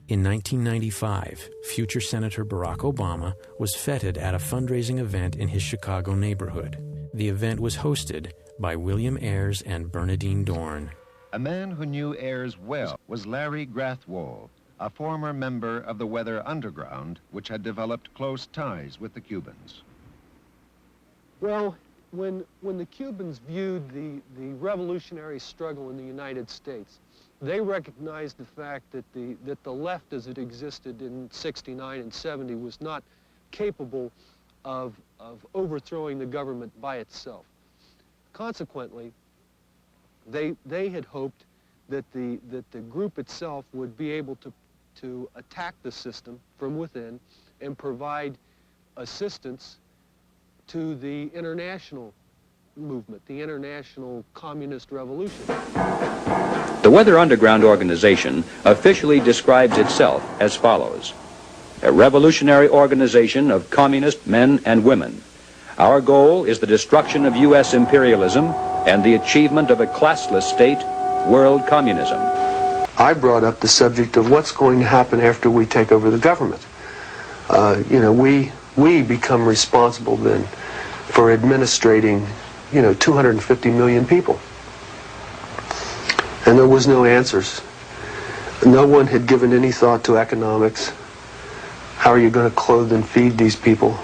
In 1995, future Senator Barack Obama was feted at a fundraising event in his Chicago neighborhood. The event was hosted by William Ayres and Bernadine Dorn. A man who knew Ayres well was Larry Grathwohl, a former member of the Weather Underground, which had developed close ties with the Cubans. Well, when the Cubans viewed the revolutionary struggle in the United States, they recognized the fact that the left as it existed in 69 and 70 was not capable of overthrowing the government by itself. Consequently, they had hoped that the group itself would be able to attack the system from within and provide assistance to the international movement, the international communist revolution. The Weather Underground organization officially describes itself as follows: a revolutionary organization of communist men and women. Our goal is the destruction of U.S. imperialism and the achievement of a classless state, world communism. I brought up the subject of what's going to happen after we take over the government. We become responsible then for administrating 250 million people. And there was no answers. No one had given any thought to economics. How are you going to clothe and feed these people?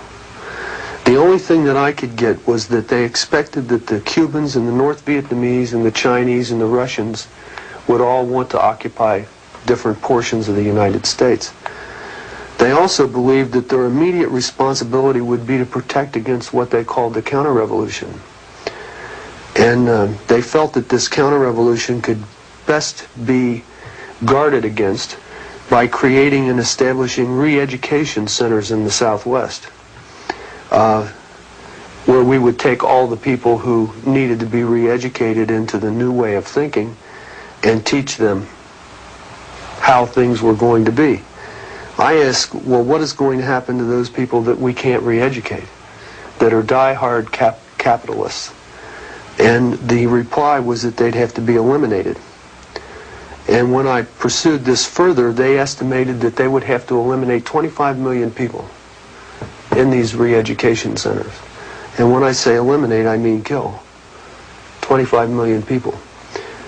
The only thing that I could get was that they expected that the Cubans and the North Vietnamese and the Chinese and the Russians would all want to occupy different portions of the United States. They also believed that their immediate responsibility would be to protect against what they called the counter-revolution. And they felt that this counter-revolution could best be guarded against by creating and establishing re-education centers in the Southwest, where we would take all the people who needed to be re-educated into the new way of thinking and teach them how things were going to be. I ask, well, what is going to happen to those people that we can't re-educate, that are die-hard capitalists? And the reply was that they'd have to be eliminated. And when I pursued this further, they estimated that they would have to eliminate 25 million people in these re-education centers. And when I say eliminate, I mean kill. 25 million people.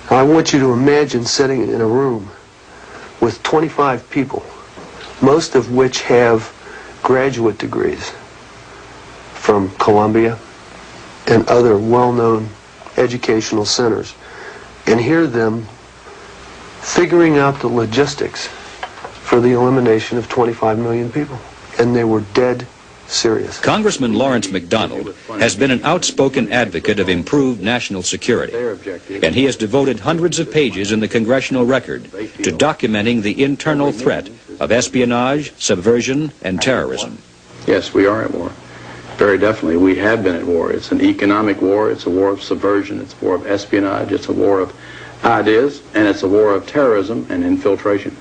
Now, I want you to imagine sitting in a room with 25 people, most of which have graduate degrees from Columbia and other well-known educational centers, and hear them figuring out the logistics for the elimination of 25 million people. And they were dead serious. Congressman Lawrence McDonald has been an outspoken advocate of improved national security, and he has devoted hundreds of pages in the congressional record to documenting the internal threat of espionage, subversion, and terrorism. Yes, we are at war. Very definitely. We have been at war. It's an economic war. It's a war of subversion. It's a war of espionage. It's a war of ideas, and it's a war of terrorism and infiltration.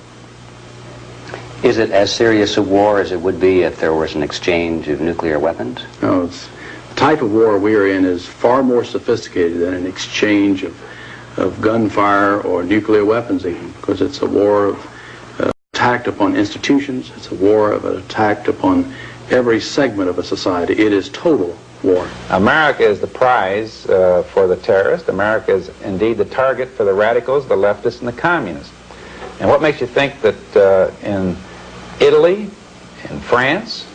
Is it as serious a war as it would be if there was an exchange of nuclear weapons? No, the type of war we are in is far more sophisticated than an exchange of gunfire or nuclear weapons even, because it's a war of attack upon institutions. It's a war of an attack upon every segment of a society. It is total war. America is the prize for the terrorists. America is indeed the target for the radicals, the leftists, and the communists. And what makes you think that in Italy, in France,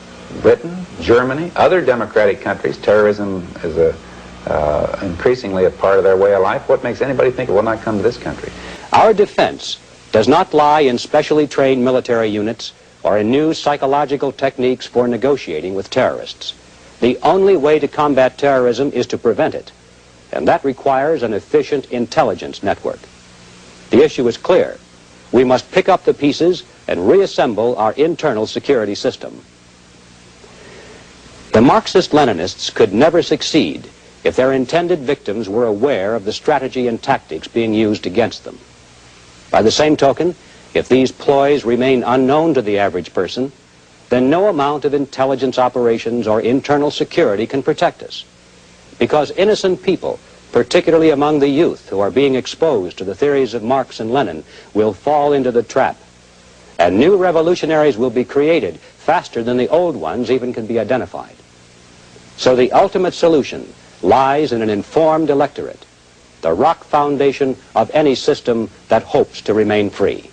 Britain, Germany, other democratic countries, terrorism is increasingly a part of their way of life? What makes anybody think it will not come to this country? Our defense does not lie in specially trained military units or in new psychological techniques for negotiating with terrorists. The only way to combat terrorism is to prevent it, and that requires an efficient intelligence network. The issue is clear. We must pick up the pieces and reassemble our internal security system. The Marxist-Leninists could never succeed if their intended victims were aware of the strategy and tactics being used against them. By the same token, if these ploys remain unknown to the average person, then no amount of intelligence operations or internal security can protect us. Because innocent people, particularly among the youth who are being exposed to the theories of Marx and Lenin, will fall into the trap. and new revolutionaries will be created faster than the old ones even can be identified. So the ultimate solution lies in an informed electorate, the rock foundation of any system that hopes to remain free.